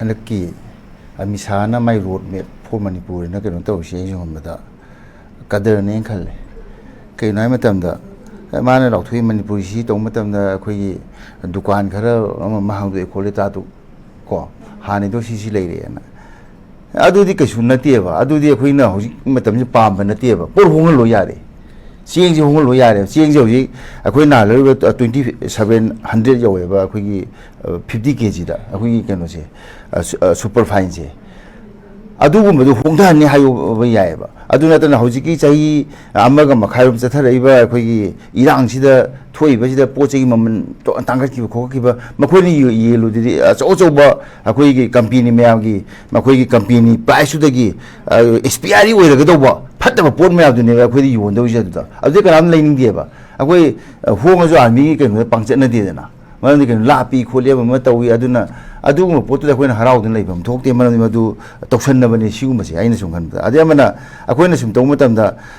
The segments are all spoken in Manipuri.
Anaki Misana my road map for Manipur in a kind of change on the Kader and Kale. Kainamatamda, a man of Twin Manipur, she told Matam the Kui Dukan Kara, Maham de Colitatu, Ko, Hanido Sisi lady. I do the Kashunatieva, I do the Queen Matam Palm and Nativa, poor Hung Loyari. Seeing the Hung Loyari, seeing the Aquina, 2700 Yoeva, 50 kg, a week can say, super fine. I do Hungani Hayova. I do not know how to get a Amagam Makarum Satareva, Iran, see the toy, the poaching moment, Tankaki, Makoni, yellow, also about a quick company, Miagi, Makwiki company, price to the gi, expiry with a good over, part of a port mail to never quit you on those. I think I'm laying the away, home as well, me can function a dinner. When they can lappy, Kolia, Mata, we aduna. I do put the Queen Harald and Labum, talk to him to Toxan of an issue, I know. Adamana, acquaintance Tomatam,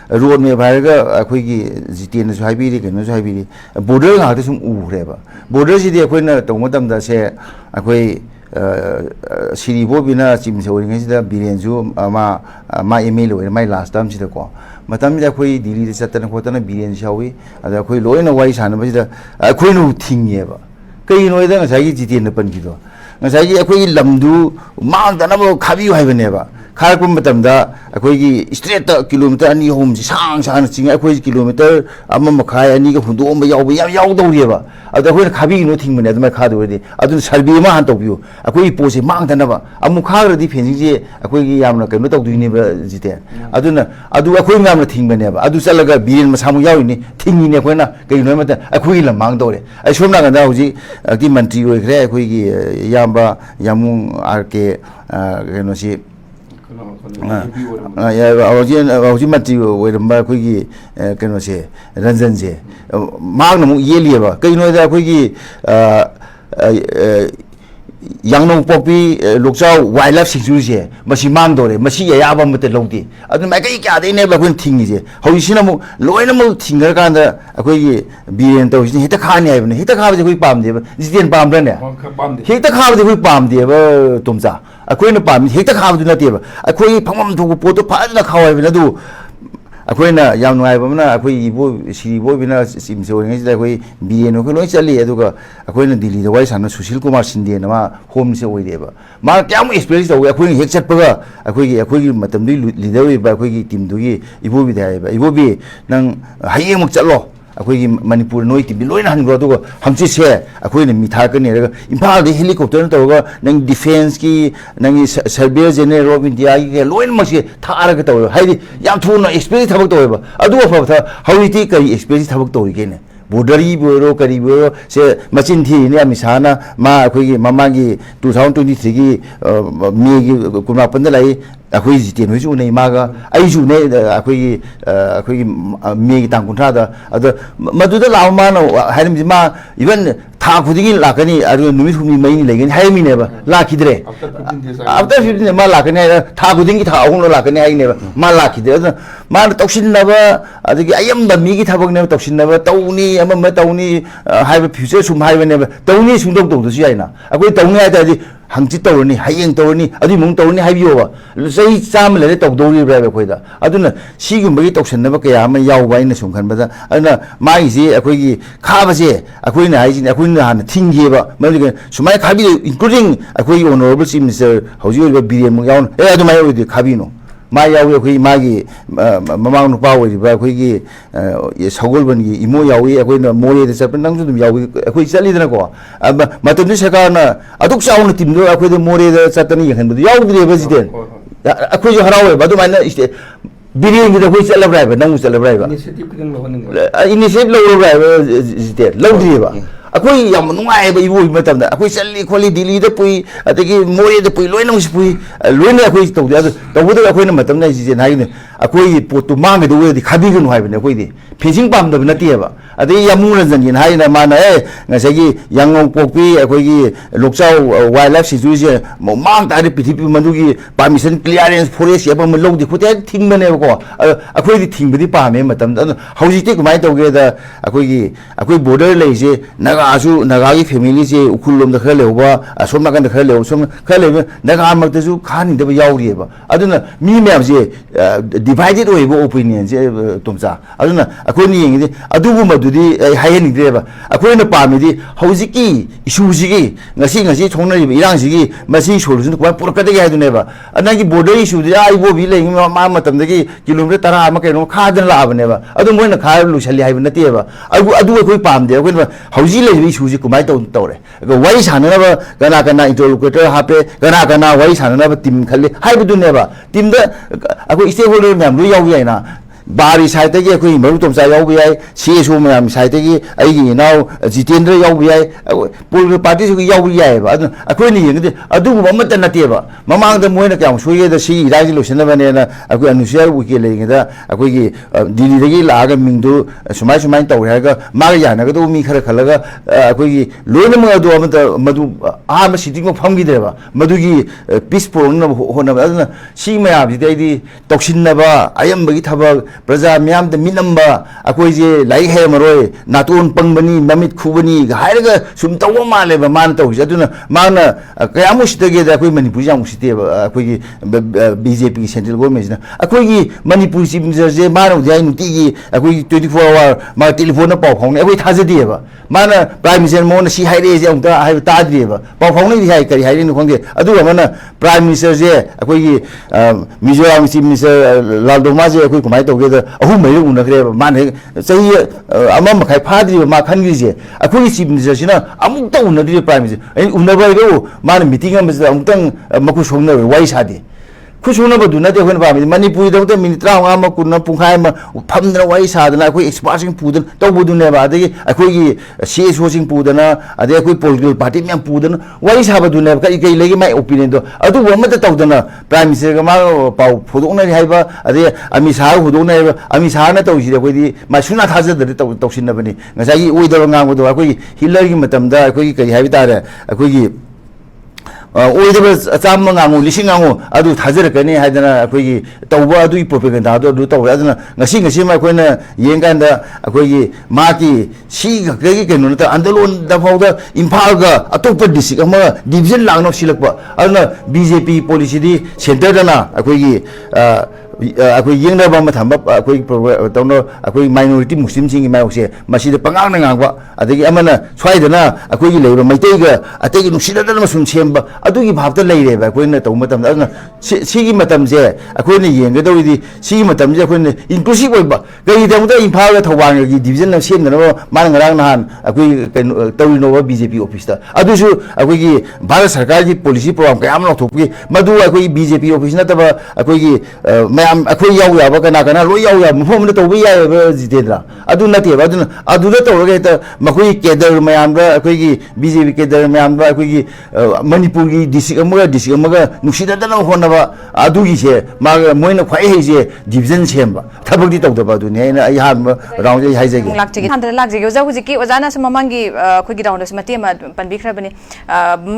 the road me Paraga, a quickie, Zitian, Hibiri, and Hibiri, a border artisan, whatever. Borders is the acquaintance Tomatam that say, a quay, City Bobina, Sims, or the Billion my email, my last time, the call. Matami, the quay, deleted certain quarter billion, shall we? And the quay, low in a wise hand, a queen who ting ever. Kay no other as I get in the Pankido. As I get a quay lamdu, mount the number of Kavi have never. Karpumatamda, a quay straight kilometer, and your homes, songs, and sing a quay kilometer, a Mamakai, and Niga Fundoma, Yao River. At the way Kavi nothing when at my card already. I don't shall be a man of you. A quay pose a mount and never. A Mukara depends, a quay Yamaka, not of the university. I do a quay mamma thing whenever. I do Salaga, being Masamu Yawini, thing in a quena, a quay among Dore. I show not a nauji, a dimanti, a quay Yamba, Yamun, Arke, Genosi. I was in Matthew with a Marquigi, can say, Ranzenze. Magnum Yelieva, can you know that Quiggy Young Poppy looks out wildlife security, Mashimandore, Mashia Yabam with the Lodi. I don't make a they never went things. How you see no loinable thinger kind of a quay being those hit a carnival, hit a car with palm, this didn't palm runner. Hit a car with palm, dear Tumza. A queen of palm, hit a car with native. A quay palm to put a part of the cow I do. A queen, young Ivana, a quay, she wovina seems so that way, being no actually educa, a queen of the wise and Susil Kumar Sindiana, homes away ever. Mark Yam explains the way a queen hits at Pura, a quay matamdi, leader by quay Tim Dugi, it will be there, it will be Nang Hayamukalo. A quay Manipur noiti below in Hangrodo, Hamsis here, a queen in Mitakan, impart the helicopter over, Nang Defenski, Nang Serbia General Robin Diag, Loin Mashi, Taragato, Heidi, Yamtuna, experience Tabatover. I do about how we take a experience Tabato again. Budari Buro, Cariburo, say Machinti, Misana, Mamagi, 2023, me Kumapandalai. A quizity and which une maga, I should name a quay me tankuntada, other Maduda Laumano, Hadimima, even Takudi Lakani, I don't know whom you may like, and Hami never, Lucky Dre. After 15 Malakane, Takuding it, how Lakane, never, Malaki, the other Man Toxin never, I am the Migi Tabak never, Toxin never, Tony, I'm a Metoni, have a future from Highway never, Tony is who don't do the Siena. I will Tony at Hangtoni, Haying Tony, Adimun Tony, have you over. Say some let of Dory Rabbit. I don't know, she can be toxin never came, Yawa in the Sunkan, but I know my easy, a quay, Carvase, a queen, a queen, and a ting giver, American, so my cabinet, including a quay honorable seems, how you will be a Muyan, I do my with the cabino. My Yawi, Maggie, Mamma Power, Quiggy, yes, Hogolban, Imoyawi, a queen of Mori, the serpent, Yawi, a quick salad in a go. Matonisakana, I took sound to know a quid of Mori, the Satani, and the Yawi resident. A quid of Harawe, but my is the beginning with a which celebrate, no celebrate. Initiative low is there, low driver. A quay Yamanway, but you would meet a quay quality leader, Pui, I think more the Pui, Luenus Pui, Luena quiz to the other, the Wood of Queen is in Haine, a quay put to Manga the way the Cabigan have in a way, pinching bomb of Natieva. adai yamu ranjan hai na mana ngasagi yangon pokpi akoi lokchau wildlife sanctuary mo mang ta ri pithipi mandugi permission clearance forest yaba ma longdi khote thing mane ko akoi di thing bidi pa me matam hauji te kumai toge da akoi border leise naga asu naga gi family je ukhulom da khale hoba asom na kan da khale som khale naga mak da ju khani da yauri ba aduna mi me je divided oibo opinion je tumcha aduna akoi ni yeng de adubu madudi hayen de ba akoi na pa mi di hauji ki issue ji gi ngasi thongna ri irang ji gi masi solution ko pur ka de ga dune ba anagi border issue de ai bo bi le ma matam de gi kilometer 10 ma kaino kha dan la ba ne ba adu moina kha lu chali hai ba na te ba adu akoi pam de akoi hauji le issue ji kumai to re wai sana na ba kana interlocutor hape kana wai sana na ba team khali hai bu dune ba team da akoi stakeholder myam lu yaw yai na bari side tagi akoi maru tomsa yaw bi ai CSO myam side tagi ai gi now Jitendra yaw bi ai political party su yaw bi ai ba akoi ni yeng de adu bu ma tan na te ba mamang da moina kyam suye da si ira ji lo sin ba ne na akoi anusia wiki le gi da akoi gi dili dagi la ga mingdu sumai taw ha ga ma ga ya na ga do mi khara khala ga akoi gi loina ma do madu ma sitting ma pham gi de ba madu gi peace pro na ho na ba si ma ya bi dai di toksin na ba ayam ba gi thaba praja myam da minamba akoi je lai he maroi natun pangbani mamit khubani ga hairaga sum taw ma le ba man taw jaduna mana kayamu sitage da akoi manipur jam site ba akoi BJP central government na akoi gi manipur chief minister je maro dai nuti gi akoi 24 hour ma telephone na paw phone akoi thaja di ba mana prime minister mo na si haire je amta hai ta di ba paw phone ni hai kari haire ni khongde adu mana prime minister je akoi gi mizoram chief minister laldoma je akoi kumai to ge ahu mai una kre man he sahi ama ma khai phadri ma khangi je akoi chief minister sina amuk ta una di prime minister ai una ba go man meeting am amuk tang maku songna wai sadi खुशुना बदुना ते होन पामी मणिपुर दंते मिनिट 35 मा कुन पुंखाय मा फमदना वाई सादना अखोई एक्सपर्ट पुदन तौबुदुने बा अदगी अखोई सीएसओ सिंग पुदना अदे अखोई पॉलिटिकल पार्टी म्याम पुदना वाई साबदुने का इकै लेगी माय ओपिनियन दो अदु वमत तौदना प्राइम मिनिस्टर गा मा पाउ फुदोना रि हाइबा अदे अमि सा हुदोना हाइबा अमि सा ना तौसि अखोई मासुना थाजदरि तौसिन बनी ngसाई ओइदब ngang दो अखोई हिलर गी मतमदा अखोई कै हाइबा तारे अखोई ओइदब चाम ngangu लिसिंग ngangu adu thajrakani haidana akoi tawba adu propaganda adu taw aduna ngasi ma koina yenganda akoi maki si ga gi kenu ta andalon da fawda imphal ga atop district ama division langno silakpa aduna BJP policy di center dana akoi akoi yengna ba ma thamba akoi tawno akoi minority muslim sing ma ose masida pangang ngang ba adagi amana swaidana akoi leiba maitai ga ategi nusida dana sum semba adugi bhavta leire ba akoi na taw matam aduna sigi matam je akoi ne yenga dawidi sigi matam je akoi ne inclusive oiba gai damda imphal ga thawang gi division na sem na ma ngarang nahan akoi tawino ba BJP office ta adusu akoi gi bharat sarkar gi policy program ka amna thopki madu akoi BJP office na taba akoi gi अखोई याव याब कना लो याव याब मफम न तौबे याय जितेद्रा अदु नते बा अदु द तौरगे त मखोई केडर मयाम दा अखोई gi BJP केडर मयाम दा अखोई gi मणिपुर gi district अमगा नुसिदा दना होना बा अदु gi से मा मोइना ख्वाइ हे जे डिवीजन सेमबा थबक दि तौदा बा दुनि हैना आई हाम राउंड जे हाइजेगे लाक्जे हांद्र लाक्जे जो हुजिकी ओजाना सममंगी अखोई राउंड समते मा पनबिखरबनी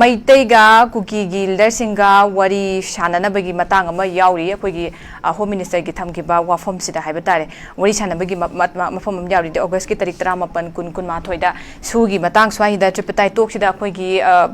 मैतैगा cookie gi leader singa wari shanana bagi matang ama yauri अखोई gi होम मिनिस्टर की थमकीबा वाफम सिदा हाइबा तारे वरी सानबगी मफम यावरी अगस्त की तारीख 31 कुन कुन माथोइदा सुगी मतांग स्वाइदा ट्रिपताई टोकसिदा अखोइगी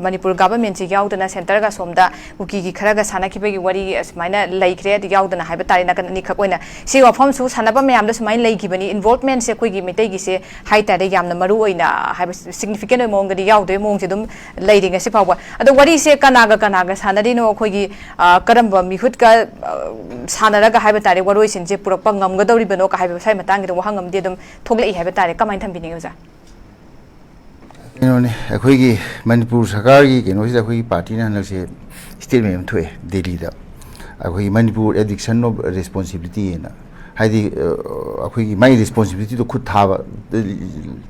मणिपुर गवर्नमेंट से यावदना सेंटर गा सोमदा कुकी की खरागा सानाखिबगी वरी समाइना लैख्रे यावदना हाइबा तारे नकन नि खकोइना सि वाफम सु सानबा मयामदा समाइन लैखिबनी इन्वॉल्वमेंट से अखोइगी मिटैगी से हाइ तारे यामना मरु ओइना हाइबा सिग्निफिकेंट मोंगदी यावदे मोंग से दुम लैरिंग से फावबा अदो वरी से कनागा सानदिनो अखोइगी करम मिहुत का सानरगा हाइबा तारे वरोइ सिंजे पुरपा ngamgadawribano ka haiba sai matang gi wahangam de dum thoglei haiba tare kamain thambini oja ne akhoi gi manipur sarkar gi keno sida akhoi party na na se statement thoi delhi da akhoi manipur addiction of responsibility na haidi akhoi gi my responsibility to khud thaba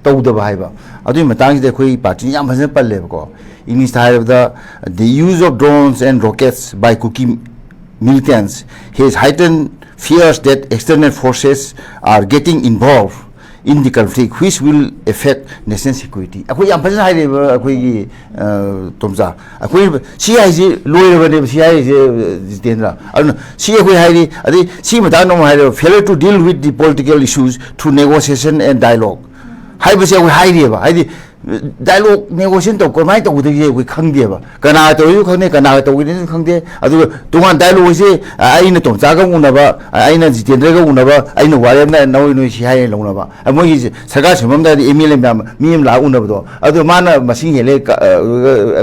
tawda ba haiba adu matang gi akhoi party yam bhajan palle ko english type the use of drones and rockets by Kuki militants has heightened fears that external forces are getting involved in the conflict which will affect national security akoi yam phajana hai re akoi gi tomja akoi si hai ji loi re si hai je jitendra aduna si akoi hai ri adi si ma da no hai re failure to deal with the political issues through negotiation and dialogue hai ba se akoi hai ri ba hai di dialogue negotiation to ko mai to de je akoi khang de ba kana to yu khang ne kana to ni khang de adu tungan dialogue se ai na tomja ga una ba ai na jitendra ga una ba ai na ware na no no si hai lo na ba mo gi sarkar semam da MLA mi la una ba do adu mana masing hele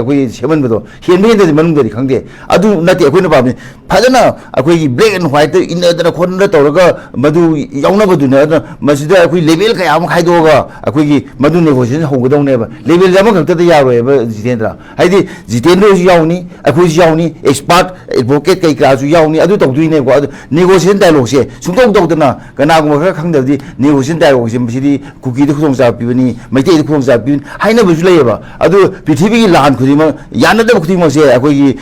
akoi seman ba do hen me de manung de khang de adu na te akoi na ba phajana akoi gi black and white in da khon da to ga madu yauna ba du na masida akoi level ka am khai do ga akoi gi madu negotiation ho ga dong ne ba level jama khak ta ya ro ba jitendra hai di jitendra ju yauni akoi ju yauni expert advocate kai ka ju yauni adu to du ne ko adu negotiation dialogue se sung dong dong da na kana gu ma khang da di negotiation dialogue se misi kuki de khong sa pi ni mai te de khong sa pi hai na bu ju le ba adu prithibi gi lan khudi ma yana da khudi ma se akoi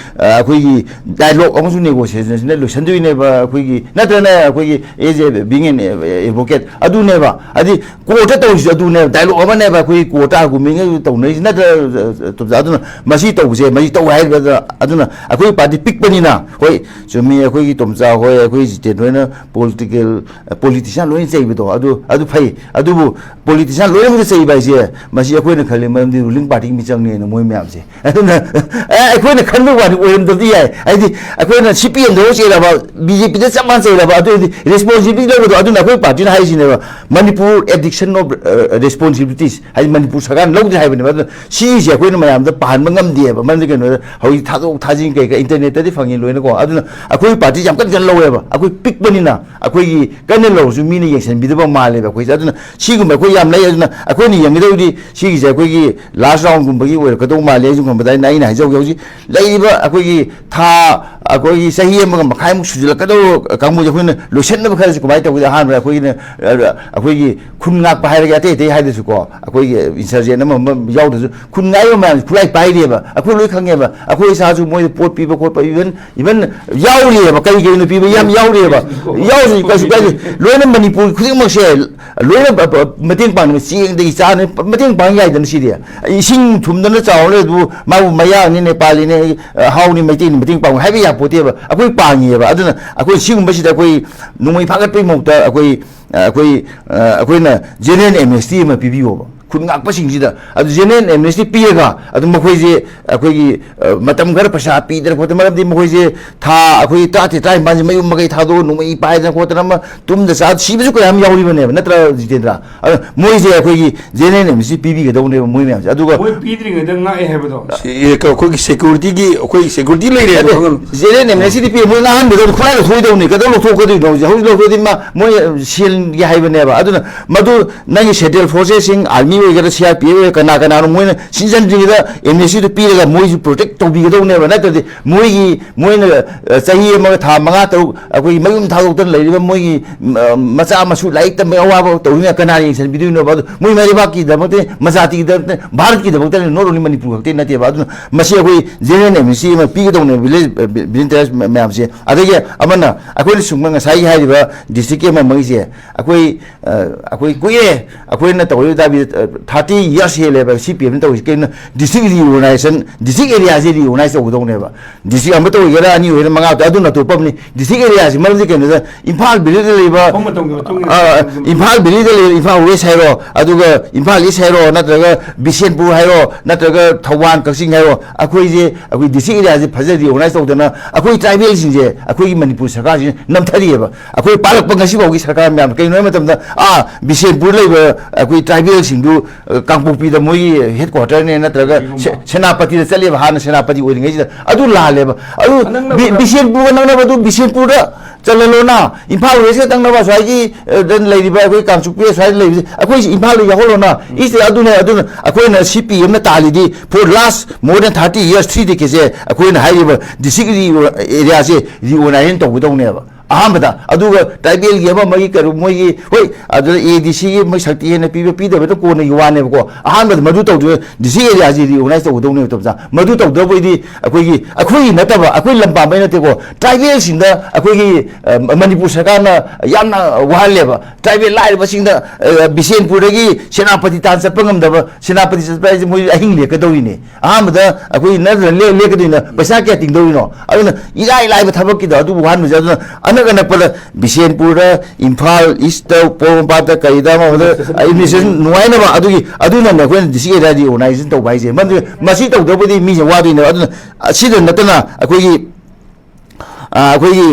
gi dialogue amsu negotiation ne lo sandu ne ba akoi gi na da na akoi gi as being an advocate adu ne ba adi quota to ju adu ne dialogue ama ne ba akoi quota gu mi nge to ne na da to za adu masi to se masi to hai ba adu na akoi party pick pani na hoi chumi akoi gi tom za hoi akoi jite no na politician lo sei bi to adu phai adu bu politician lo mu sei ba je masi akoi na khali mam di ruling party mi chang ne moi myam se adu na akoi na khan ba ni oim do di ai ai di akoi na CPM do se la ba BJP de saman se la ba adu responsibility lo do adu na akoi party na hai si ne ba Manipur addiction of responsibilities hai Manipur sagan lo di hai ba ne ba si je akoi na mayam da pan ma ngam di ba man de no hoi tha do tha jing kai ka internet de phangin lo ne ko adu na akoi party jam kan lo ba akoi pick bani na akoi gi kan lo su mi ni yection bi de ba ma le ba akoi adu na si gu ma akoi yam lai adu na akoi ni yam de di si gi je akoi gi last round gum ba gi wo ka do ma le ju gum ba dai nai na hai jau jau ji lai ba akoi gi tha akoi gi sahi am ga makhai mu su la ka do ka mu je khoi na lo shen na ba kha su ko bai ta ko han ba akoi ne akoi gi khun ngak ba hai ga te hai de su ko akoi gi insurgent na ma yau de khun ngai ma khulai pai de ba akoi loi khang ye ba akoi sa ju moi pot pi ba ko pa even yau ri ba kai ge no pi ba yam yau ri ba yau ji ka su ka loi na Manipur khuding ma se loi na mating pang ma si de sa ne mating pang yai dan si de ising thum da na chaw le du ma bu maya ni Nepali ne hau ni mai tin mating pang hai ba ya po te ba akoi pang ye ba aduna akoi sing ba si da akoi numai phagat pe mo ta akoi na general amnesty ma pi bi ba kun ngak pa sing ji da adu general amnesty pi ga adu ma khoi je akoi gi matam gar pasha pi der ko ta ma di ma khoi je tha akoi ta ti tai ban mai ma gai tha do nu mai pai da ko ta ma tum da sa si bi ko yam yauri ba ne na tra jitendra moi je akoi gi general amnesty pi bi ga do ne moi me adu ga moi pi dri ga da nga e ha ba do ka ko gi security gi akoi security lai re general amnesty pi moi na han do khulai lo thoi do ne ka do lo tho ko di no ja ho lo ko di ma moi sil gi hai ba ne ba adu na madu nang settle processing army ga CRPF kana kana no moi sinjan ji da MSC to pi ga moi protect to bi ga do ne ba na to moi gi moi na sahi ma tha manga to akoi mayum tha do tan lai ba moi gi macha masu lai ta me awa ba to ni kana ni san bi do no ba moi ma ba ki da ma te majati da bharat ki da ba ta no ro ni Manipur te na te ba adu masi akoi general MSC ma pi ga do ne village interest me am se adege amana akoi sung ma sai hai ba district ma mai se akoi kuye akoi na to da bi 30 years here level CPM to ken district reorganization district area je reorganize to do ne ba district am to gera ani we manga to aduna to pam ni district area ji mal ji ken da Imphal village le ba Imphal village le Imphal west hairo aduga Imphal east hairo natraga Bishenpur hairo natraga Thawan Kaksing hairo akoi je akoi district area je phaje reorganize to dana akoi tribal sing je akoi Manipur sarkar ji namthari ba akoi palak pa ngasi ba gi sarkar myam kai no matam da Bishenpur le ba akoi tribal sing du Kangpokpi da moi headquarter ne natraga Senapati da chale ba han Senapati oring ji adu la le ba adu Bishenpur nang na ba du Bishenpur da chalalo na Imphal west tang na ba swai ji dan lai ba akoi Kangchukpi swai lai akoi Imphal ya holo na is adu na akoi na CPM na tali di for last more than 30 years 3 decades akoi na hai ba district area se reorganization to do ne ba ꯑꯍꯥꯟꯕꯗ ꯑꯗꯨꯒ ꯇ꯭ꯔꯥꯏꯕꯦꯜꯒꯤ ꯑꯃ ꯃꯣꯏꯒꯤ ꯀꯩꯅꯣ ꯃꯣꯏꯒꯤ ꯍꯣꯏ ꯑꯗꯨꯗ ꯑꯦꯗꯤꯁꯤꯒꯤ ꯃꯣꯏ ꯁꯛꯇꯤ ꯍꯦꯟꯅ ꯄꯤꯗꯕꯗ ꯀꯣꯟꯅꯒꯤ ꯋꯥꯅꯦꯕꯀꯣ ꯑꯍꯥꯟꯕꯗ ꯃꯗꯨ ꯇꯧꯗꯣꯏ ꯗꯤꯁꯤ ꯑꯦꯔꯤꯌꯥꯁꯤ ꯔꯤꯑꯣꯔꯒꯅꯥꯏꯖ ꯇꯧꯒꯗꯧꯅꯦꯕ ꯃꯇꯝꯗ ꯃꯗꯨ ꯇꯧꯗꯕꯩꯗꯤ ꯑꯩꯈꯣꯏꯒꯤ ꯅꯠꯇꯕ ꯑꯩꯈꯣꯏ ꯂꯝ ꯄꯥꯝꯕꯩ ꯅꯠꯇꯦꯀꯣ ꯇ꯭ꯔꯥꯏꯕꯦꯜꯁꯤꯡꯗ ꯑꯩꯈꯣꯏꯒꯤ ꯃꯅꯤꯄꯨꯔ ꯁꯔꯀꯥꯔꯅ ꯌꯥꯝꯅ ꯋꯥꯍꯜꯂꯦꯕ ꯇ꯭ꯔꯥꯏꯕꯦꯜ ꯂꯥꯏꯔꯕꯁꯤꯡꯗ ꯕꯤꯁꯦꯟꯄꯨꯔꯗꯒꯤ ꯁꯦꯅꯥꯄꯇꯤ ꯇꯥꯟ ꯆꯠꯄ ꯉꯝꯗꯕ ꯁꯦꯅꯥꯄꯇꯤ ꯆꯠꯄ ꯍꯥꯏꯁꯦ ꯃꯣꯏ ꯑꯍꯤꯡ ꯂꯦꯛꯀꯗꯧꯔꯤꯅꯦ ꯑꯍꯥꯟꯕꯗ ꯑꯩꯈꯣꯏ ꯅꯠꯇ꯭ꯔꯒ ꯂꯦꯛꯀꯗꯣꯏꯅ ꯄꯩꯁꯥ ꯀꯌꯥ ꯇꯤꯡꯗꯧꯔꯤꯅꯣ ꯑꯗꯨꯅ ꯏꯔꯥꯏ ꯂꯥꯏꯕ ꯊꯕꯛꯀꯤꯗꯣ ꯑꯗꯨꯕꯨ ꯋꯥꯍꯟꯕꯁꯦ ꯑꯗꯨꯅ ꯑꯅꯛ ꯑꯅꯛꯄꯗ ꯕꯤꯁꯦꯟꯄꯨꯔꯗ ꯏꯝꯐꯥꯜ ꯏꯁꯇ ꯄꯣꯔꯣꯝꯄꯥꯠꯇ ꯀꯩꯗ ꯑꯃꯗ ꯑꯦꯗꯃꯤꯅꯤꯁꯇ꯭ꯔꯦꯁꯟ ꯅꯨꯡꯉꯥꯏꯅꯕ ꯑꯗꯨꯅꯅꯦ ꯑꯩꯈꯣꯏꯅ ꯗꯤꯁꯇ꯭ꯔꯤꯛ ꯑꯦꯔꯤꯌꯥꯗꯤ ꯑꯣꯔꯒꯅꯥꯏꯖꯦꯁꯟ ꯇꯧꯕ ꯍꯥꯏꯁꯦ ꯃꯁꯤ ꯇꯧꯗꯕꯨꯗꯤ ꯃꯤꯁꯦ ꯋꯥꯗꯣꯏꯅꯦꯕ ꯑꯗꯨꯅ ꯑꯁꯤꯗ ꯅꯠꯇꯅ ꯑꯩꯈꯣꯏꯒꯤ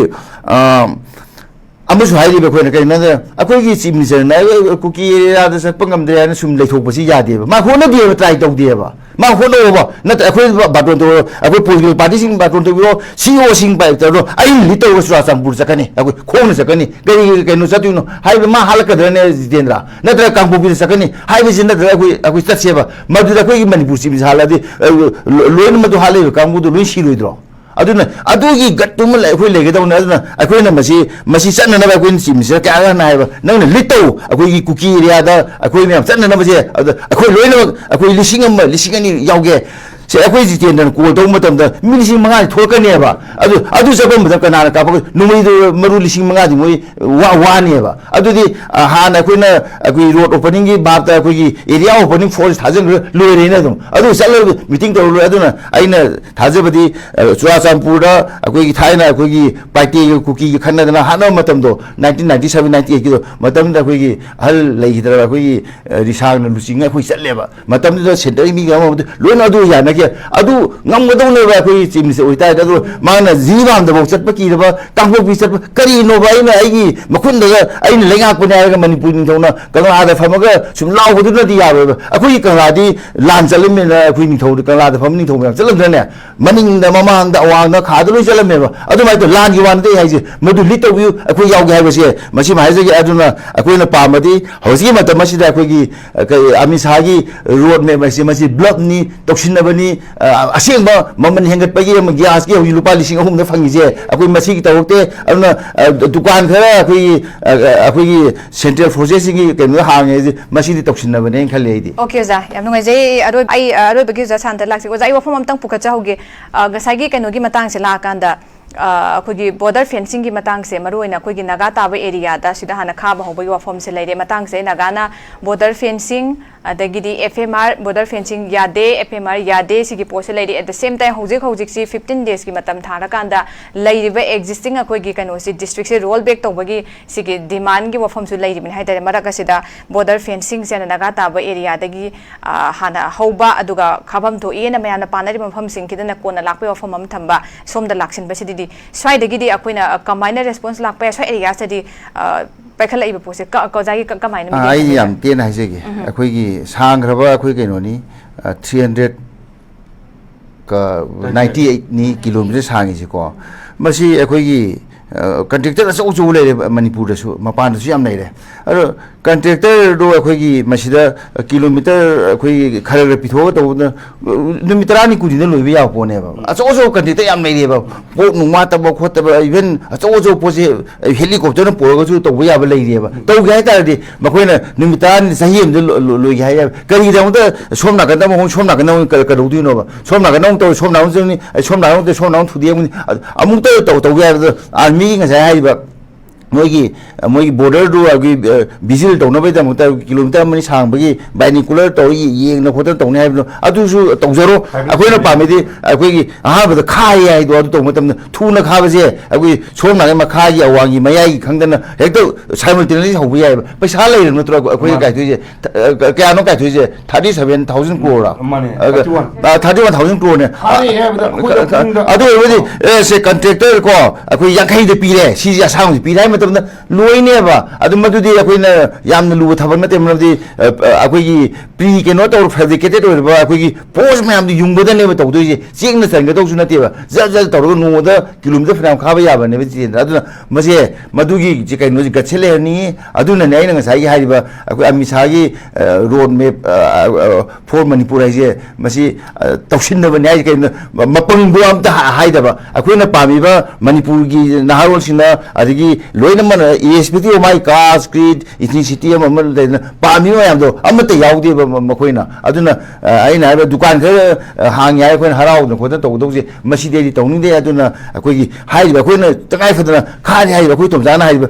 ꯑꯃꯁꯨ ꯍꯥꯏꯔꯤꯕ ꯑꯩꯈꯣꯏꯅ ꯀꯩꯅꯣꯗ ꯑꯩꯈꯣꯏꯒꯤ ꯆꯤꯐ ꯃꯤꯅꯤꯁꯇꯔꯅ ꯀꯨꯀꯤ ꯑꯦꯔꯤꯌꯥꯗ ꯆꯠꯄ ꯉꯝꯗ꯭ꯔꯦ ꯍꯥꯏꯅ ꯁꯨꯝ ꯂꯩꯊꯣꯛꯄꯁꯤ ꯌꯥꯗꯦꯕ ꯃꯥ ꯍꯣꯠꯅꯗꯦꯕ ꯇ꯭ꯔꯥꯏ ꯇꯧꯗꯦꯕ ꯃꯥ ꯍꯣꯠꯅꯧꯕ ꯅꯠꯇ꯭ꯔ ꯑꯩꯈꯣꯏ ꯕꯥꯇꯣꯟ ꯇꯧꯔꯣ ꯑꯩꯈꯣꯏ ꯄꯣꯂꯤꯇꯤꯀꯦꯜ ꯄꯥꯔꯇꯤꯁꯤꯡ ꯕꯥꯇꯣꯟ ꯇꯧꯕꯤꯔꯣ ꯁꯤꯑꯣꯁꯤꯡ ꯇꯧꯔꯣ ꯑꯩꯅ ꯂꯤꯠ ꯇꯧꯔꯒ ꯆꯨꯔꯥꯆꯥꯟꯄꯨꯔ ꯆꯠꯀꯅꯤ ꯑꯩꯈꯣꯏ ꯈꯣꯡꯅ ꯆꯠꯀꯅꯤ ꯀꯩꯅꯣ ꯆꯠꯇꯣꯏꯅꯣ ꯍꯥꯏꯕ ꯃꯥ ꯍꯜꯂꯛꯀꯗ꯭ꯔꯅꯦ ꯖꯤꯇꯦꯟꯗ꯭ꯔ ꯅꯠꯇ꯭ꯔꯒ ꯀꯥꯡꯄꯣꯛꯄꯤꯗ ꯆꯠꯀꯅꯤ ꯍꯥꯏꯕꯁꯤ ꯅꯠꯇ꯭ꯔꯒ ꯑꯩꯈꯣꯏ ꯆꯠꯁꯦꯕ ꯃꯗꯨꯗ ꯑꯩꯈꯣꯏꯒꯤ ꯃꯅꯤꯄꯨꯔ ꯆꯤꯐ ꯃꯤꯅꯤꯁꯇꯔ ꯍꯥꯜꯂꯗꯤ ꯂꯣꯏꯅ ꯃꯗꯨ ꯍꯥꯜꯂꯤꯕ ꯀꯥꯡꯕꯨꯗꯨ ꯂꯣꯏ ꯁꯤꯔꯣꯏꯗ꯭ꯔꯣ ꯑꯗꯨꯅ ꯑꯗꯨꯒꯤ ꯒꯠꯇꯨꯃ ꯑꯩꯈꯣꯏ ꯂꯩꯒꯗꯧꯅꯦ ꯑꯗꯨꯅ ꯑꯩꯈꯣꯏꯅ ꯃꯁꯤ ꯆꯠꯅꯅꯕ ꯑꯩꯈꯣꯏꯅ ꯆꯤꯐ ꯃꯤꯅꯤꯁꯇꯔ ꯀꯌꯥ ꯍꯥꯏꯕ ꯅꯪꯅ ꯂꯤꯠ ꯇꯧ ꯑꯩꯈꯣꯏꯒꯤ ꯀꯨꯀꯤ ꯑꯦꯔꯤꯌꯥꯗ ꯑꯩꯈꯣꯏ ꯃꯌꯥꯝ ꯆꯠꯅꯅꯕꯁꯦ ꯑꯗ ꯑꯩꯈꯣꯏ ꯂꯣꯏꯅꯃꯛ ꯑꯩꯈꯣꯏ 1,000 2,000 ꯌꯥꯎꯒꯦ ꯁꯦ ꯑꯩꯈꯣꯏ ꯖꯤꯇꯦꯟꯗ꯭ꯔꯅ ꯀꯣꯜ ꯇꯧꯕ ꯃꯇꯝꯗ ꯃꯤ 5,000 ꯊꯣꯛꯂꯛꯀꯅꯦꯕ ꯑꯗꯨ ꯆꯠꯄ ꯃꯇꯝꯗ ꯀꯅꯥꯅ ꯀꯥꯞꯄꯒ ꯅꯣꯡꯃꯩꯗꯨ ꯃꯔꯨ 5,000 ꯃꯣꯏ ꯋꯥꯅꯦꯕ ꯑꯗꯨꯗꯤ ꯍꯥꯟꯅ ꯑꯩꯈꯣꯏ ꯔꯣꯗ ꯑꯣꯄꯅꯤꯡꯒꯤ ꯕꯥꯞꯇ ꯑꯩꯈꯣꯏꯒꯤ ꯑꯦꯔꯤꯌꯥ ꯑꯣꯄꯅꯤꯡ ꯐꯣꯔꯁ ꯊꯥꯖꯤꯟꯈ꯭ꯔ ꯂꯣꯏꯔꯦꯅ ꯑꯗꯨ ꯆꯠꯂꯒ ꯃꯤꯇꯤꯡ ꯇꯧꯔ ꯂꯣꯏ ꯑꯗꯨꯅ ꯑꯩꯅ ꯊꯥꯖꯕꯗꯤ ꯆꯨꯔꯥꯆꯥꯟꯄꯨꯔꯗ ꯑꯩꯈꯣꯏꯒꯤ ꯊꯥꯏꯅ ꯑꯩꯈꯣꯏꯒꯤ ꯄꯥꯏꯇꯦꯒ ꯀꯨꯀꯤꯒ ꯈꯟꯅꯗꯅ ꯍꯥꯠꯅꯕ ꯃꯇꯝꯗꯣ 1997 98ꯒꯤꯗꯣ ꯃꯇꯝꯗ ꯑꯩꯈꯣꯏꯒꯤ ꯑꯍꯜ ꯂꯩꯈꯤꯗ꯭ꯔꯕ ꯑꯩꯈꯣꯏꯒꯤ ꯔꯤꯁꯥꯡꯅ ꯂꯨꯆꯤꯡꯉ ꯑꯩꯈꯣꯏ ꯆꯠꯂꯦꯕ ꯃꯇꯝꯗꯨꯗ ꯁꯦꯟꯇꯔꯒꯤ ꯃꯤꯒ ꯑꯃꯗꯤ ꯂꯣꯏꯅ ꯑꯗꯨ ꯌꯥꯅꯈꯤ ꯑꯗꯨ ꯉꯝꯒꯗꯧꯅꯦꯕ ꯑꯩꯈꯣꯏꯒꯤ ꯆꯤꯐ ꯃꯤꯅꯤꯁꯇꯔ ꯑꯣꯏꯇꯥꯔꯗꯤ ꯑꯗꯨ ꯃꯥꯅ ꯖꯤꯔꯤꯕꯥꯝꯗꯐꯥꯎ ꯆꯠꯄ ꯀꯤꯔꯕ ꯀꯥꯡꯄꯣꯛꯄꯤ ꯆꯠꯄ ꯀꯔꯤꯅꯣꯕ ꯑꯩꯒꯤ ꯃꯈꯨꯟꯗꯒ ꯑꯩꯅ ꯂꯩꯉꯥꯛꯄꯅꯦ ꯍꯥꯏꯔꯒ ꯃꯅꯤꯄꯨꯔ ꯅꯤꯡꯊꯧꯅ ꯀꯪꯂꯥꯗ ꯐꯝꯃꯒ ꯁꯨꯝ ꯂꯥꯎꯕꯗꯨꯅꯗꯤ ꯌꯥꯔꯣꯏꯕ ꯑꯩꯈꯣꯏꯒꯤ ꯀꯪꯂꯥꯗꯤ ꯂꯥꯟ ꯆꯠꯂꯝꯃꯦꯅ ꯑꯩꯈꯣꯏ ꯅꯤꯡꯊꯧ ꯀꯪꯂꯥꯗ ꯐꯝꯕ ꯅꯤꯡꯊꯧ ꯃꯌꯥꯝ ꯆꯠꯂꯝꯗ꯭ꯔꯅꯦ ꯃꯅꯤꯡꯗ ꯃꯃꯥꯡꯗ ꯑꯋꯥꯡꯗ ꯈꯥꯗ ꯂꯣꯏ ꯆꯠꯂꯝꯃꯦꯕ ꯑꯗꯨꯃꯥꯏꯅ ꯇꯧ ꯂꯥꯟꯒꯤ ꯋꯥ ꯅꯠꯇꯦ ꯍꯥꯏꯁꯦ ꯃꯗꯨ ꯂꯤꯠ ꯇꯧꯕꯤꯌꯨ ꯑꯩꯈꯣꯏ ꯌꯥꯎꯒꯦ ꯍꯥꯏꯕꯁꯦ ꯃꯁꯤꯃ ꯍꯥꯏꯖꯒꯦ ꯑꯗꯨꯅ ꯑꯩꯈꯣꯏꯅ ꯄꯥꯝꯃꯗꯤ ꯍꯧꯖꯤꯛꯀꯤ ꯃꯇꯝ ꯑꯁꯤꯗ ꯑꯩꯈꯣꯏꯒꯤ ꯑꯃꯤꯠ ꯁꯥꯍꯒꯤ ꯔꯣꯗ ꯃꯦꯞ ꯑꯁꯤ ꯃꯁꯤ ꯕ꯭ꯂꯞꯅꯤ ꯇꯧꯁꯤꯟꯅꯕꯅꯤ ꯑꯁꯦꯡꯕ ꯃꯃꯜ ꯍꯦꯟꯒꯠꯄꯒꯤ ꯒ꯭ꯌꯥꯁꯀꯤ ꯍꯧꯖꯤꯛ ꯂꯨꯄꯥ 3,000ꯗ ꯐꯪꯉꯤꯁꯦ ꯑꯩꯈꯣꯏ ꯃꯁꯤꯒꯤ ꯇꯧꯔꯛꯇꯦ ꯑꯗꯨꯅ ꯗꯨꯀꯥꯟ ꯈꯔ ꯑꯩꯈꯣꯏꯒꯤ ꯁꯦꯟꯇ꯭ꯔꯦꯜ ꯐꯣꯔꯁꯦꯁꯁꯤꯡꯒꯤ ꯀꯩꯅꯣꯗ ꯍꯥꯡꯉꯦ ꯃꯁꯤꯗꯤ ꯇꯧꯁꯤꯟꯅꯕꯅꯦꯅ ꯈꯜꯂꯤ ꯑꯩꯗꯤ ꯑꯣꯀꯦ ꯑꯣꯖꯥ ꯌꯥꯝ ꯅꯨꯡꯉꯥꯏꯖꯩ ꯑꯩ ꯑꯔꯣꯏꯕꯒꯤ ꯑꯣꯖꯥ ꯁꯥꯟꯇ ꯂꯥꯛꯆꯒꯦ ꯑꯣꯖꯥ ꯑꯩ ꯋꯥꯐꯝ ꯑꯃꯇꯪ ꯄꯨꯈꯠꯆꯍꯧꯒꯦ ꯉꯁꯥꯏꯒꯤ ꯀꯩꯅꯣꯒꯤ ꯃꯇꯥꯡꯁꯦ ꯂꯥꯛꯑꯀꯥꯟꯗ ꯑꯩꯈꯣꯏꯒꯤ ꯕꯣꯔꯗꯔ ꯐꯦꯟꯁꯤꯡꯒꯤ ꯃꯇꯥꯡꯁꯦ ꯃꯔꯨꯑꯣꯏꯅ ꯑꯩꯈꯣꯏꯒꯤ ꯅꯥꯒꯥ ꯇꯥꯕ ꯑꯦꯔꯤꯌꯥꯗ ꯁꯤꯗ ꯍꯥꯟꯅ ꯈꯥꯕ ꯍꯧꯕꯒꯤ ꯋꯥꯐꯝꯁꯦ ꯂꯩꯔꯦ ꯃꯇꯥꯡꯁꯦ ꯅꯥꯒꯥꯅ ꯕꯣꯔꯗꯔ ꯐꯦꯟꯁꯤꯡ ꯑꯗꯒꯤꯗꯤ FMR ꯕꯣꯔꯗꯔ ꯐꯦꯟꯁꯤꯡ ꯌꯥꯗꯦ FMR ꯌꯥꯗꯦ ꯁꯤꯒꯤ ꯄꯣꯠꯁꯦ ꯂꯩꯔꯦ ꯑꯦꯠ ꯗ ꯁꯦꯝ ꯇꯥꯏꯝ ꯍꯧꯖꯤꯛꯁꯤ 15 ꯗꯦꯖꯀꯤ ꯃꯇꯝ ꯊꯥꯔꯀꯥꯟda ꯂꯩꯔꯤꯕ ꯑꯦꯛꯖꯤꯁꯇꯤꯡ ꯑꯩꯈꯣꯏꯒꯤ ꯀꯩꯅꯣꯁꯤ ꯗꯤꯁꯇ꯭ꯔꯤꯛꯁꯦ ꯔꯣꯜ ꯕꯦꯛ ꯇꯧꯕꯒꯤ ꯁꯤꯒꯤ ꯗꯤꯃꯥꯟꯒꯤ ꯋꯥꯐꯝꯁꯨ ꯂꯩꯔꯤꯕꯅꯤ ꯍꯥꯏꯇꯥꯔꯦ ꯃꯔꯛ ꯑꯁꯤꯗ ꯕꯣꯔꯗꯔ ꯐꯦꯟꯁꯤꯡꯁꯦ ꯅꯥꯒꯥ ꯇꯥꯕ ꯑꯦꯔꯤꯌꯥꯗꯒꯤ ꯍꯥꯟꯅ ꯍꯧꯕ ꯑꯗꯨꯒ ꯈꯥꯐꯝ ꯊꯣꯛꯏꯅ ꯃꯌꯥꯝꯅ ꯄꯥꯅꯔꯤꯕ ꯃꯐꯝꯁꯤꯡꯁꯤꯗꯅ ꯀꯣꯟꯅ ꯂꯥꯛꯄ ꯋꯥꯐꯝ ꯑꯃ ꯊꯝꯕ ꯁꯣꯝꯗ ꯂꯥꯛꯁꯤꯟꯕꯁꯤꯗꯤ ꯁ꯭ꯋꯥꯏꯗꯒꯤꯗꯤ ꯑꯩꯈꯣꯏꯅ ꯀꯃꯥꯏꯅ ꯔꯦꯁꯄꯣꯟꯁ ꯂꯥꯛꯄ ꯌꯥꯏ ꯁ꯭ꯋꯥꯏ ꯑꯦꯔꯤꯌꯥꯁꯤꯗꯤ ꯄꯥꯏꯈꯠꯂꯛꯏꯕ ꯄꯣꯠꯁꯦ ꯑꯣꯖꯥꯒꯤ ꯀꯃꯥꯏꯅ ꯑꯩ ꯌꯥꯝ ꯇꯦꯟꯅ ꯍꯥꯏꯖꯒꯦ ꯑꯩꯈꯣꯏꯒꯤ ꯁꯥꯡꯈ꯭ꯔꯕ ꯑꯩꯈꯣꯏ ꯀꯩꯅꯣꯅꯤ 398 ꯀꯤꯂꯣꯃꯤꯇꯔ ꯁꯥꯡꯉꯤꯁꯤꯀꯣ ꯃꯁꯤ ꯑꯩꯈꯣꯏꯒꯤ ꯀꯟꯇ꯭ꯔꯦꯛꯇꯔ ꯑꯆꯧ ꯑꯆꯧꯕ ꯂꯩꯔꯦ ꯃꯅꯤꯄꯨꯔꯗꯁꯨ ꯃꯄꯥꯟꯗꯁꯨ ꯌꯥꯝ ꯂꯩꯔꯦ ꯑꯗꯣ ꯀꯟꯇ꯭ꯔꯦꯛꯇꯔꯗꯣ ꯑꯩꯈꯣꯏꯒꯤ ꯃꯁꯤꯗ ꯀꯤꯂꯣꯃꯤꯇꯔ ꯑꯩꯈꯣꯏꯒꯤ ꯈꯔ ꯄꯤꯊꯣꯛꯑꯒ ꯇꯧꯕꯗ ꯅꯨꯃꯤꯠ 10 20ꯗ ꯂꯣꯏꯕ ꯌꯥꯕ ꯄꯣꯠꯅꯦꯕ ꯑꯆꯧ ꯑꯆꯧꯕ ꯀꯟꯇ꯭ꯔꯦꯛꯇꯔ ꯌꯥꯝ ꯂꯩꯔꯦꯕ ꯄꯣꯠ ꯅꯨꯡ ꯋꯥꯠꯇꯕ ꯈꯣꯠꯇꯕ ꯏꯚꯟ ꯑꯆꯧ ꯑꯆꯧꯕ ꯄꯣꯠꯁꯦ ꯍꯦꯂꯤꯀꯣꯞꯇꯔꯅ ꯄꯨꯔꯒꯁꯨ ꯇꯧꯕ ꯌꯥꯕ ꯂꯩꯔꯦꯕ ꯇꯧꯒꯦ ꯍꯥꯏꯇꯥꯔꯗꯤ ꯃꯈꯣꯏꯅ ꯅꯨꯃꯤꯠ 10 ꯆꯍꯤ ꯑꯃꯗ ꯂꯣꯏꯒꯦ ꯍꯥꯏ ꯀꯔꯤꯒꯤꯗꯃꯛꯇ ꯁꯣꯝ ꯅꯥꯀꯟꯗ ꯑꯃꯨꯛ ꯁꯣꯝ ꯅꯥꯀꯟꯗ ꯑꯃꯨꯛ ꯀꯩꯗꯧꯗꯣꯏꯅꯣꯕ ꯁꯣꯝ ꯅꯥꯀꯟꯗ ꯑꯃꯨꯛ ꯇꯧ ꯁꯣꯝ ꯅꯥꯀꯟꯗ ꯆꯪꯅꯤ ꯁꯣꯝ ꯅꯥꯀꯟꯗ ꯁꯣꯝ ꯅꯥꯀꯟꯗ ꯊꯨꯗꯦꯛꯑꯃꯅꯤ ꯑꯃꯨꯛꯇ ꯇꯧꯒꯦ ꯍꯥꯏꯕꯗ ꯑꯥꯔꯃꯤꯒꯤ ꯉꯁꯥꯏ ꯍꯥꯏꯔꯤꯕ ꯃꯣꯏꯒꯤ ꯕꯣꯔꯗꯔꯗꯨ ꯑꯩꯈꯣꯏ ꯚꯤꯖꯤꯜ ꯇꯧꯅꯕꯒꯤꯗꯃꯛꯇ ꯀꯤꯂꯣꯃꯤꯇꯔ 1 ꯁꯥꯡꯕꯒꯤ ꯕꯥꯏꯅꯤꯀꯨꯂꯔ ꯇꯧꯔ ꯌꯦꯡꯅ ꯈꯣꯠꯇꯅ ꯇꯧꯅꯤ ꯍꯥꯏꯕꯗꯣ ꯑꯗꯨꯁꯨ ꯇꯧꯖꯔꯣ ꯑꯩꯈꯣꯏꯅ ꯄꯥꯝꯃꯤꯗꯤ ꯑꯩꯈꯣꯏꯒꯤ ꯑꯍꯥꯟꯕꯗ ꯈꯥꯏ ꯍꯥꯏꯗꯣ ꯑꯗꯨ ꯇꯧꯕ ꯃꯇꯝꯗ ꯊꯨꯅ ꯈꯥꯕꯁꯦ ꯑꯩꯈꯣꯏ ꯁꯣꯝ ꯅꯥꯀꯟ ꯃꯈꯥꯒꯤ ꯑꯋꯥꯡꯒꯤ ꯃꯌꯥꯏꯒꯤ ꯈꯪꯗꯅ ꯍꯦꯛꯇ ꯁꯥꯏꯃꯜꯇꯦꯅꯤꯌꯁꯂꯤ ꯍꯧꯕ ꯌꯥꯏꯑꯕ ꯄꯩꯁా ꯂꯩꯔꯕ ꯅꯠꯇ꯭ꯔꯣ ꯑꯩꯈꯣꯏꯅ ꯀꯥꯏꯊꯣꯛꯏꯁꯦ ꯀꯌꯥꯅꯣ ꯀꯥꯏꯊꯣꯛꯏꯁꯦ 37,000 crore 31,000 crore ꯑꯗꯨ ꯑꯣꯏꯔꯕꯗꯤ ꯁꯦ ꯀꯟꯇ꯭ꯔꯦꯛꯇꯔ ꯀꯣ ꯑꯩꯈꯣꯏ 50ꯗ ꯄꯤꯔꯦ ꯁꯤꯁꯦ ꯑꯁꯥꯡꯕꯁꯤ ꯄꯤꯔꯦ ꯍꯥꯏ ꯅꯠꯇꯕꯅ ꯂꯣꯏꯅꯦꯕ ꯑꯗꯨ ꯃꯗꯨꯗꯤ ꯑꯩꯈꯣꯏꯅ ꯌꯥꯝꯅ ꯂꯨꯕ ꯊꯕꯛ ꯅꯠꯇꯦ ꯃꯔꯝꯗꯤ ꯑꯩꯈꯣꯏꯒꯤ ꯄ꯭ꯔꯤ ꯀꯩꯅꯣ ꯇꯧꯔ ꯐꯦꯕ꯭ꯔꯤꯀꯦꯇꯦꯗ ꯑꯣꯏꯔꯕ ꯑꯩꯈꯣꯏꯒꯤ ꯄꯣꯁ ꯃꯌꯥꯝꯗꯣ ꯌꯨꯡꯕꯗꯅꯦꯕ ꯇꯧꯗꯣꯏꯁꯦ ꯆꯦꯛꯅ ꯆꯟꯒꯗꯧꯁꯨ ꯅꯠꯇꯦꯕ ꯖꯠ ꯖꯠ ꯇꯧꯔꯒ ꯅꯣꯡꯃꯗ ꯀꯤꯂꯣꯃꯤꯇꯔ ꯐꯅꯌꯥꯝ ꯈꯥꯕ ꯌꯥꯕꯅꯦꯕ ꯆꯦꯟꯗ ꯑꯗꯨꯅ ꯃꯁꯦ ꯃꯗꯨꯒꯤ ꯀꯩꯅꯣꯁꯦ ꯒꯠꯁꯦ ꯂꯩꯍꯟꯅꯤꯡꯉꯤ ꯑꯗꯨꯅꯅꯦ ꯑꯩꯅ ꯉꯁꯥꯏꯒꯤ ꯍꯥꯏꯔꯤꯕ ꯑꯩꯈꯣꯏ ꯑꯃꯤꯠ ꯁꯥꯍꯒꯤ ꯔꯣꯗ ꯃꯦꯞ ꯐꯣꯔ ꯃꯅꯤꯄꯨꯔ ꯍꯥꯏꯁꯦ ꯃꯁꯤ ꯇꯧꯁꯤꯟꯅꯕꯅꯦ ꯍꯥꯏꯁꯦ ꯀꯩꯅꯣ ꯃꯄꯪꯕꯨ ꯑꯝꯇ ꯍꯥꯏꯗꯕ ꯑꯩꯈꯣꯏꯅ ꯄꯥꯝꯃꯤꯕ ꯃꯅꯤꯄꯨꯔꯒꯤ ꯅꯍꯥꯔꯣꯜꯁꯤꯡꯅ ꯑꯗꯒꯤ ꯂꯣꯏꯅꯃꯛ irrespective of my caste creed ethnicity ꯑꯃ ꯂꯩꯗꯅ ꯄꯥꯝꯃꯤꯕ ꯃꯌꯥꯝꯗꯣ ꯑꯃꯠꯇ ꯌꯥꯎꯗꯦꯕ ꯃꯈꯣꯏꯅ ꯑꯗꯨꯅ ꯑꯩꯅ ꯍꯥꯏꯕ ꯗꯨꯀꯥꯟ ꯈꯔ ꯍꯥꯡꯉꯦ ꯍꯥꯏ ꯑꯩꯈꯣꯏꯅ ꯍꯔꯥꯎꯗꯅ ꯈꯣꯠꯇꯅ ꯇꯧꯒꯗꯧꯁꯦ ꯃꯁꯤꯗꯤ ꯑꯩꯗꯤ ꯇꯧꯅꯤꯡꯗꯦ ꯑꯗꯨꯅ ꯑꯩꯈꯣꯏꯒꯤ ꯍꯥꯏꯔꯤꯕ ꯑꯩꯈꯣꯏꯅ ꯇꯉꯥꯏ ꯐꯗꯅ ꯈꯥꯔꯦ ꯍꯥꯏꯔꯤꯕ ꯑꯩꯈꯣꯏ ꯇꯣꯝꯆꯥꯅ ꯍꯥꯏꯔꯤꯕ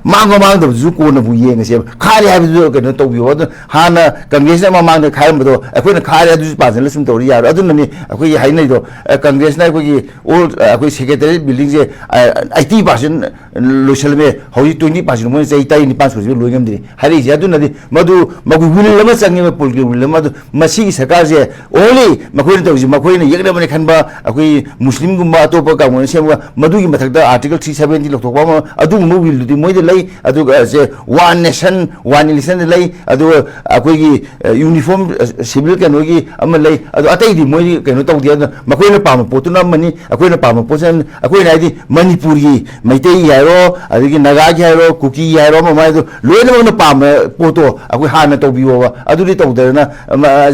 ꯃꯥꯡꯗꯕꯗꯨꯁꯨ ꯀꯣꯟꯅꯕꯨ ꯌꯦꯡꯉꯁꯦꯕ ꯈꯥꯔꯦ ꯍꯥꯏꯕꯗꯨ ꯀꯩꯅꯣ ꯇꯧꯕꯤꯌꯣ ꯑꯗꯨꯅ ꯍꯥꯟꯅ ꯀꯪꯒ꯭ꯔꯦꯁꯅ ꯃꯃꯥꯡꯗ ꯈꯥꯏꯔꯝꯕꯗꯣ ꯑꯩꯈꯣꯏꯅ ꯈꯥꯔꯦ ꯑꯗꯨꯁꯨ ꯄꯥꯖꯜꯂ ꯁꯨꯝ ꯇꯧꯔꯤ ꯌꯥꯔꯣꯏ ꯑꯗꯨꯅꯅꯤ ꯑꯩꯈꯣꯏꯒꯤ ꯍꯥꯏꯅꯩꯗꯣ ꯀꯪꯒ꯭ꯔꯦꯁꯅ ꯑꯩꯈꯣꯏꯒꯤ ꯑꯣꯜ ꯑꯩꯈꯣꯏ ꯁꯦꯀ꯭ꯔꯦꯇꯔꯤꯌꯦꯠ ꯕꯤꯜꯗꯤꯡꯁꯦ 80% ꯂꯣꯏꯁꯤꯜꯂꯝꯃꯦ ꯍꯧꯖꯤꯛ 20% ꯃꯣꯏꯅ ꯆꯍꯤ 19 ꯁꯨꯔꯁꯤꯕ ꯂꯣꯏ ꯉꯝꯗ꯭ꯔꯤ ꯍꯥꯏꯔꯛꯏꯁꯦ ꯑꯗꯨꯅꯗꯤ ꯃꯗꯨ ꯋꯤꯜ ꯑꯃ ꯆꯪꯉꯦꯕ ꯄꯣꯂꯤꯇꯤꯀꯦꯜ ꯋꯤꯜ ꯑꯃ ꯑꯗꯨ ꯃꯁꯤꯒꯤ ꯁꯔꯀꯥꯔꯁꯦ ꯑꯣꯟꯂꯤ ꯃꯈꯣꯏꯅ ꯇꯧꯔꯤꯁꯦ ꯃꯈꯣꯏꯅ ꯌꯦꯛꯅꯕꯅꯤ ꯈꯟꯕ ꯑꯩꯈꯣई ꯃꯨꯁꯂꯤꯝꯒꯨꯝꯕ ꯑꯇꯣꯞꯄ ꯀꯥꯡꯕꯨꯅ ꯁꯦꯝꯕ ꯃꯗꯨꯒꯤ ꯃꯊꯛꯇ आर्टिकल 370 ꯂꯧꯊꯣꯛꯄ ꯑꯃ ꯑꯗꯨꯒꯨꯝꯕ ꯋꯤꯜꯗꯨꯗꯤ ꯃꯣꯏꯗ ꯂꯩ ꯑꯗꯨꯒ ꯋꯥꯟ ꯅꯦꯁꯟ ꯋꯥꯟ ꯏꯂꯦꯛꯁꯟꯗ ꯂꯩ ꯑꯗꯨꯒ ꯑꯩꯈꯣꯏꯒꯤ ꯌꯨꯅꯤꯐꯣर्म सिविल कनोगी अम लई अदो अतैदि मोइ कनो तौदि अदो मखोइना पाम पोतुना मनी अखोइना पाम पोसन अखोइना आइदि मणिपुर की मैतै यारो अदि नागा की यारो कुकी यारो ममाइ दो लोइनमना पाम पोतो अखोइ हाना तौबियो अदुदि तौदरना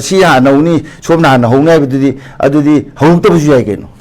सि हानौनी सोमना हाना हौना बदुदि अदुदि हौतबसु याइ कनो